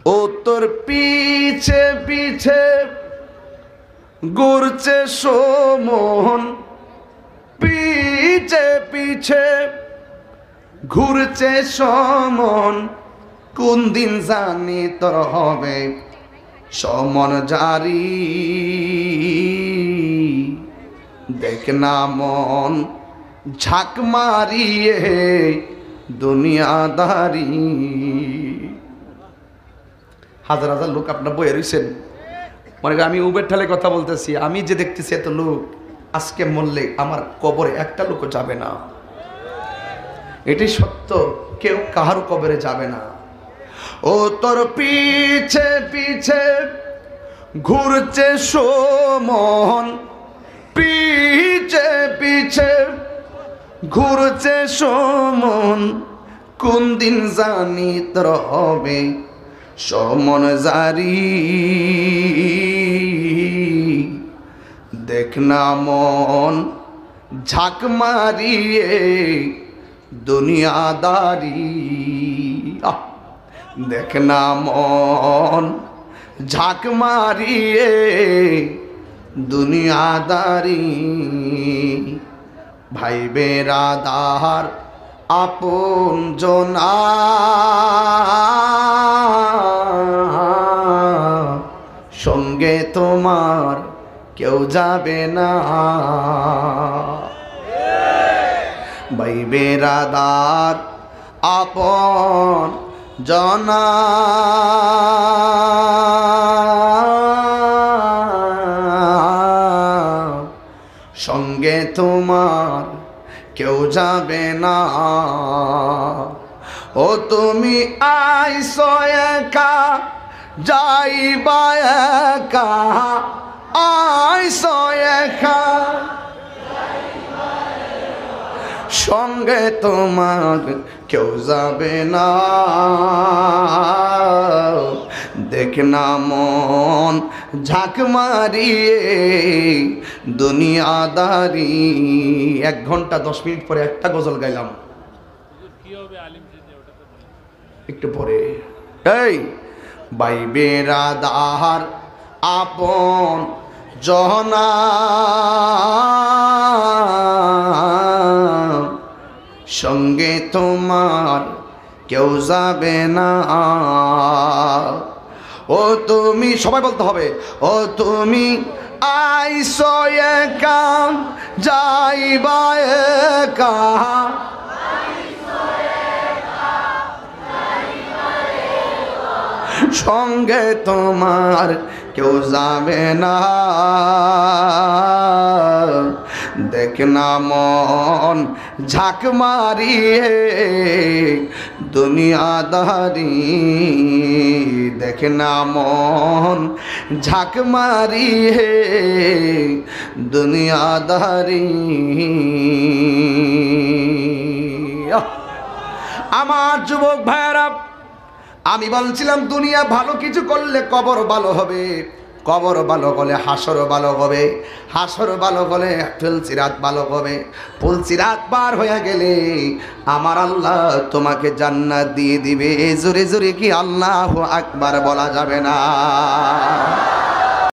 ও তোর পিছে পিছে ঘুরছে সমন, পিছে পিছে ঘুরছে সমন, কোন দিন জানি তোর হবে সমন জারি। দেখ না মন ঝাঁক মারিয়ে দুনিয়াদারি। হাজার হাজার লোক আপনার বইয়ে রয়েছেন, মনে করেন আমি উবের ঠালে কথা বলতেছি, আমি যে দেখতেছি এত লোক, আজকে মরলে আমার কবরে একটা লোকও যাবে না। এটি সত্য, কেউ কাহার কবরে যাবে না। ও তোর পিছে পিছে ঘুরছে সমন, পিছে পিছে ঘুরছে সমন, কোন দিন জানি তোর হবে সমন জারি। দেখ না মন ঝাঁক মারিয়ে দুনিয়াদারি। দেখ না মন ঝাঁক মারিয়ে দুনিয়াদারি। ভাই বেরাদার আপন জনা সঙ্গে তোমার কেউ যাবে না। ভাই বেরাদার আপন জনা সঙ্গে তোমার কেউ যাবে না। ও তুমি আইসো একা যাইবা একা, আইসো একা সঙ্গে তোমার কেউ যাবে না। দেখ না মন ঝাঁক মারিয়ে দুনিয়াদারি। 1 ঘন্টা 10 মিনিট পরে একটা গজল গাইলাম, একটু পরে। এই ভাই বেরাদার আপন জনা সঙ্গে তোমার কেউ যাবে না। ও তুমি, সবাই বলতে হবে, ও তুমি আইসো একা যাইবা একা সঙ্গে তোমার কেউ যাবে না। দেখ না মন ঝাঁক মারিয়ে দুনিয়াদারি। দেখ না মন ঝাঁক মারিয়ে দুনিয়াদারি। আমার যুবক ভাইরা, আমি বলছিলাম দুনিয়া ভালো কিছু করলে কবর ভালো হবে, কবর ভালো হলে হাসর ভালো হবে, হাসর ভালো হলে ফুলসিরাত ভালো হবে, ফুলসিরাত পার হয়ে গেলে আমার আল্লাহ তোমাকে জান্নাত দিয়ে দিবে। জোরে জোরে কি আল্লাহু আকবার বলা যাবে না?